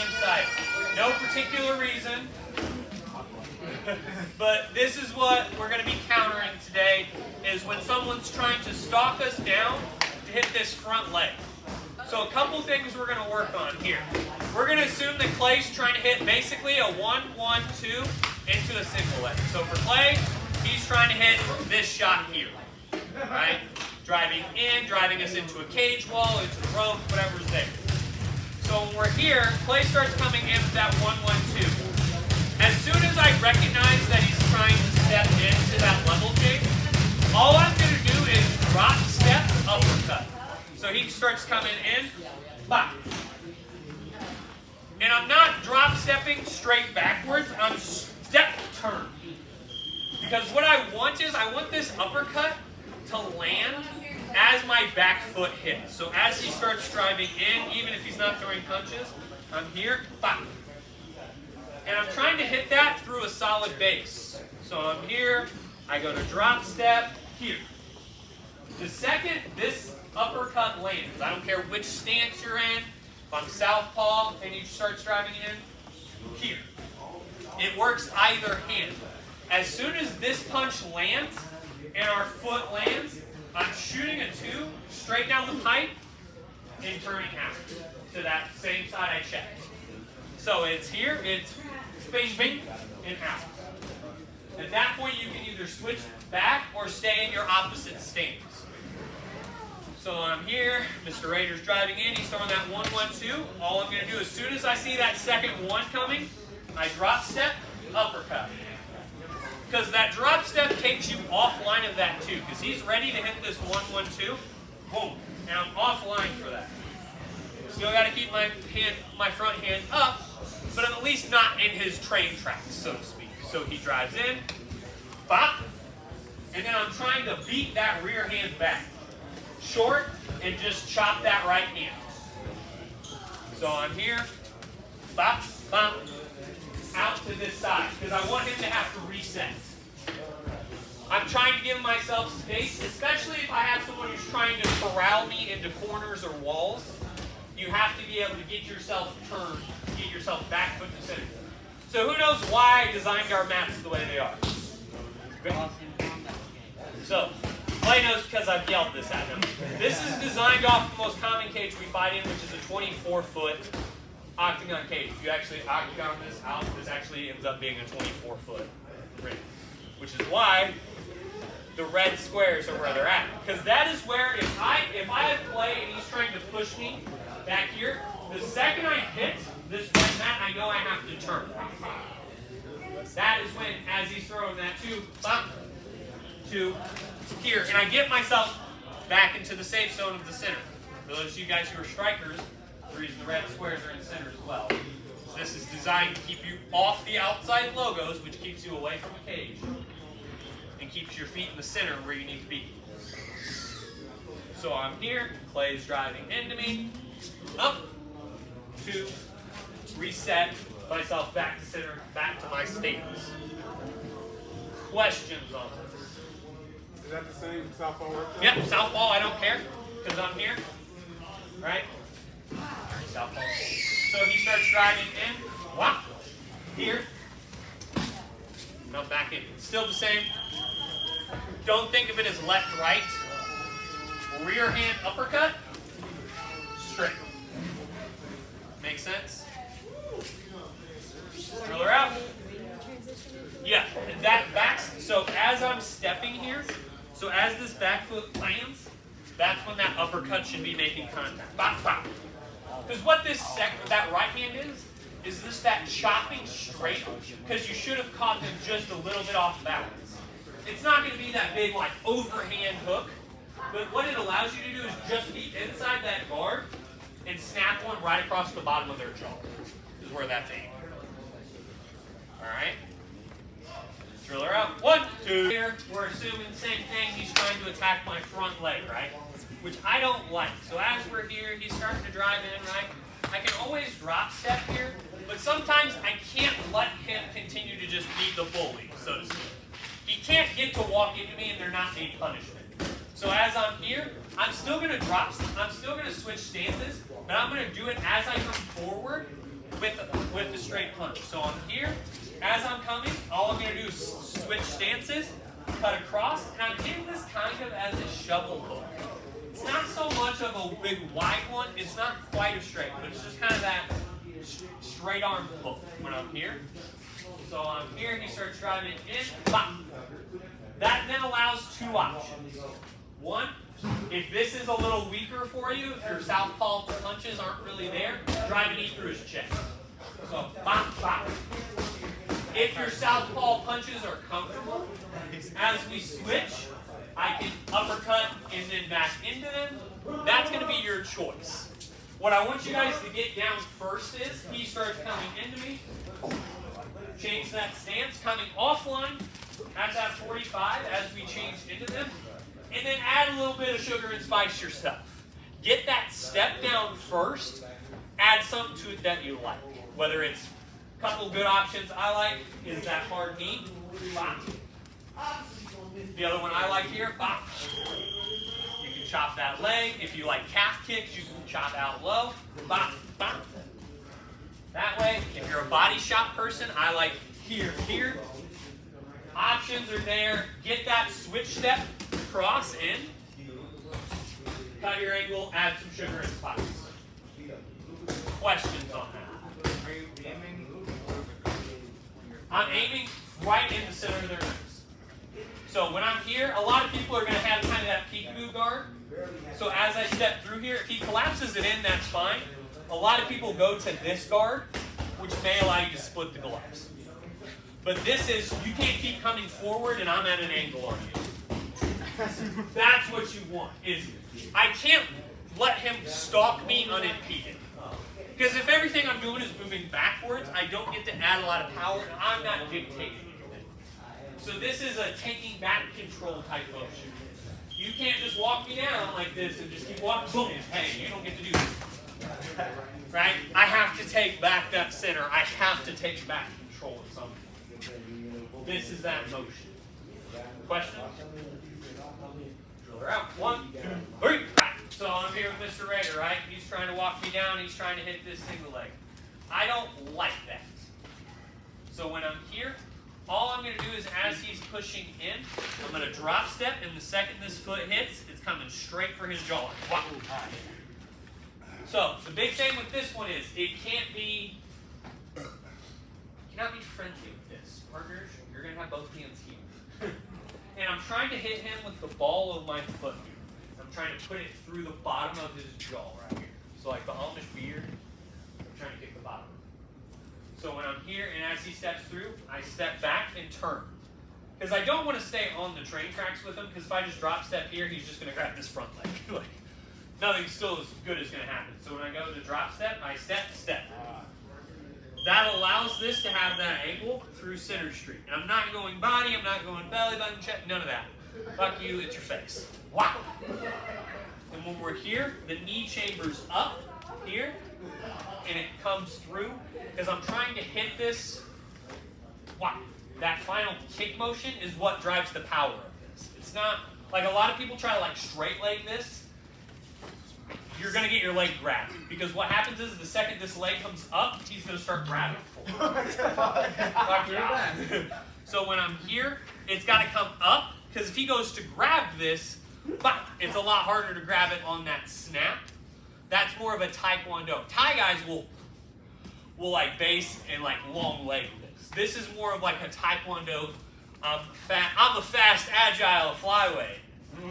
inside. No particular reason, but this is what we're going to be countering today, is when someone's trying to stalk us down to hit this front leg. So a couple things we're going to work on here. We're going to assume that Clay's trying to hit basically a 1-1-2 into a single leg. So for Clay, he's trying to hit this shot here, right? Driving in, driving us into a cage wall, into the ropes, whatever's there. So when we're here, Clay starts coming in with that 1-1-2. As soon as I recognize that he's trying to step into that level change, all I'm going to do is drop, step, uppercut. So he starts coming in, bop. And I'm not drop stepping straight backwards, I'm step turn. Because what I want is, I want this uppercut to land as my back foot hits. So as he starts driving in, even if he's not throwing punches, I'm here, bop. And I'm trying to hit that through a solid base. So I'm here, I go to drop step, here. The second this uppercut lands, I don't care which stance you're in, if I'm southpaw and he starts driving in, here. It works either hand. As soon as this punch lands and our foot lands, I'm shooting a 2 straight down the pipe and turning out to that same side I checked. So it's here, it's bing, bing, and out. At that point, you can either switch back or stay in your opposite stance. So I'm here, Mr. Rader's driving in, he's throwing that 1-1-2. All I'm going to do, as soon as I see that second 1 coming, I drop step, uppercut. Because that drop step takes you offline of that 2, because he's ready to hit this 1-1-2. Boom. And I'm offline for that. Still got to keep my front hand up, but I'm at least not in his train tracks, so to speak. So he drives in, bop, and then I'm trying to beat that rear hand back. Short, and just chop that right hand. So I'm here, bop, bop, out to this side, because I want him to have to reset. I'm trying to give myself space, especially if I have someone who's trying to corral me into corners or walls. You have to be able to get yourself turned, get yourself back foot to center. So who knows why I designed our mats the way they are? So, Clay knows because I've yelled this at him. This is designed off the most common cage we fight in, which is a 24-foot octagon cage. If you actually octagon this out, this actually ends up being a 24-foot ring. Which is why the red squares are where they're at. Because that is where, if I have Clay and he's trying to push me back here, the second I hit this red mat, I know I have to turn. That is when, as he's throwing that 2, bop, 2, here, and I get myself back into the safe zone of the center. For those of you guys who are strikers, the reason the red squares are in the center as well. So this is designed to keep you off the outside logos, which keeps you away from the cage, and keeps your feet in the center where you need to be. So I'm here, Clay's driving into me, up, 2, reset myself back to center, back to my stance. Questions on this? Is that the same southpaw workout? Yep, southpaw, I don't care, because I'm here, right? Southpaw. So he starts driving in, whop, here, come back in. Still the same. Don't think of it as left-right. Rear hand uppercut, straight. Make sense? Drill her out. Yeah, that backs, so as I'm stepping here, so as this back foot lands, that's when that uppercut should be making contact. Bop, bop. Because what that right hand is this that chopping straight, because you should have caught him just a little bit off balance. It's not going to be that big like overhand hook, but what it allows you to do is just be inside that guard and snap one right across the bottom of their jaw, is where that's aimed. Alright? Drill her out. 1, 2. Here, we're assuming the same thing. He's trying to attack my front leg, right? Which I don't like. So as we're here, he's starting to drive in, right? I can always drop step here, but sometimes I can't let him continue to just be the bully, so to speak. He can't get to walk into me and there not be punishment. So as I'm here, I'm still going to switch stances, but I'm going to do it as I come forward with straight punch. So I'm here. As I'm coming, all I'm going to do is switch stances, cut across, and I'm hitting this kind of as a shovel hook. It's not so much of a big wide one. It's not quite a straight, but it's just kind of that straight arm hook when I'm here. So I'm here, he starts driving it in, bop. That then allows two options. One, if this is a little weaker for you, if your southpaw punches aren't really there, drive a knee through his chest. So, bop, bop. If your southpaw punches are comfortable, as we switch, I can uppercut and then back into them. That's going to be your choice. What I want you guys to get down first is, he starts coming into me, change that stance, coming offline, at that 45 as we change into them, and then add a little bit of sugar and spice yourself. Get that step down first, add something to it that you like. Whether it's a couple good options I like is that hard knee, bop. The other one I like here, bop. You can chop that leg. If you like calf kicks, you can chop out low, bop, bop. That way, if you're a body shot person, I like here, here. Options are there. Get that switch step, cross in. Cut your angle, add some sugar and spice. Questions on that? Are you aiming? I'm aiming right in the center of their nose. So when I'm here, a lot of people are going to have kind of that peekaboo guard. So as I step through here, if he collapses it in, that's fine. A lot of people go to this guard, which may allow you to split the gloves. But this is, you can't keep coming forward and I'm at an angle on you. That's what you want, is I can't let him stalk me unimpeded. Because if everything I'm doing is moving backwards, I don't get to add a lot of power and I'm not dictating anything. So this is a taking back control type motion. You can't just walk me down like this and just keep walking, boom, hey, you don't get to do that. Right? I have to take back that center. I have to take back control of something. This is that motion. Question? Drill her out. 1, 2, 3. Right. So I'm here with Mr. Rager, right? He's trying to walk me down. He's trying to hit this single leg. I don't like that. So when I'm here, all I'm going to do is as he's pushing in, I'm going to drop step, and the second this foot hits, it's coming straight for his jaw. Wow. So the big thing with this one is it cannot be friendly with this. Partners, you're going to have both hands here. And I'm trying to hit him with the ball of my foot here. I'm trying to put it through the bottom of his jaw right here. So like the Amish beard, I'm trying to kick the bottom. So when I'm here and as he steps through, I step back and turn. Because I don't want to stay on the train tracks with him, because if I just drop step here, he's just going to grab this front leg. Like, nothing still as good is going to happen. So when I go to drop step, I step, step. That allows this to have that angle through center street. And I'm not going body, I'm not going belly button check, none of that. Fuck you, it's your face. Wow. And when we're here, the knee chamber's up here, and it comes through, because I'm trying to hit this. Wow. That final kick motion is what drives the power of this. It's not, like a lot of people try to like straight leg this. You're going to get your leg grabbed. Because what happens is the second this leg comes up, he's going to start grabbing for it. So when I'm here, it's got to come up. Because if he goes to grab this, it's a lot harder to grab it on that snap. That's more of a taekwondo. Thai guys will like base and like long leg this. This is more of like a taekwondo. I'm a fast, agile flyweight. No,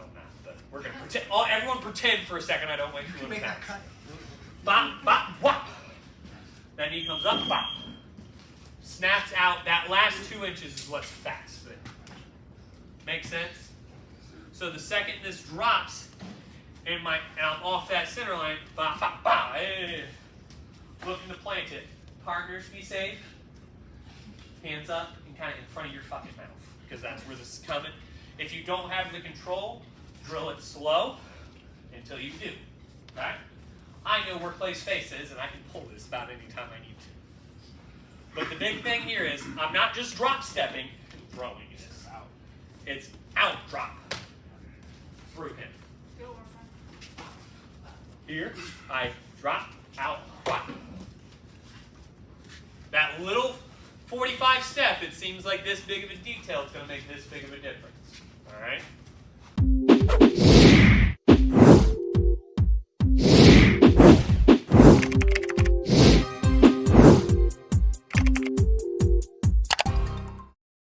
I'm not. But we're gonna pretend. Everyone pretend for a second. I don't wait for you to pass. Bop, bop, whop. That knee comes up, bop. Snaps out. That last 2 inches is what's fast. Make sense? So the second this drops, and I'm off that center line, bop, bop, bop. Hey. Looking to plant it. Partners, be safe. Hands up and kind of in front of your fucking mouth, because that's where this is coming. If you don't have the control, drill it slow until you do. Right? I know where place face is, and I can pull this about any time I need to. But the big thing here is I'm not just drop stepping and throwing this out. It's out drop through him. Here, I drop out, drop. That little 45 step, it seems like this big of a detail, it's going to make this big of a difference. All right?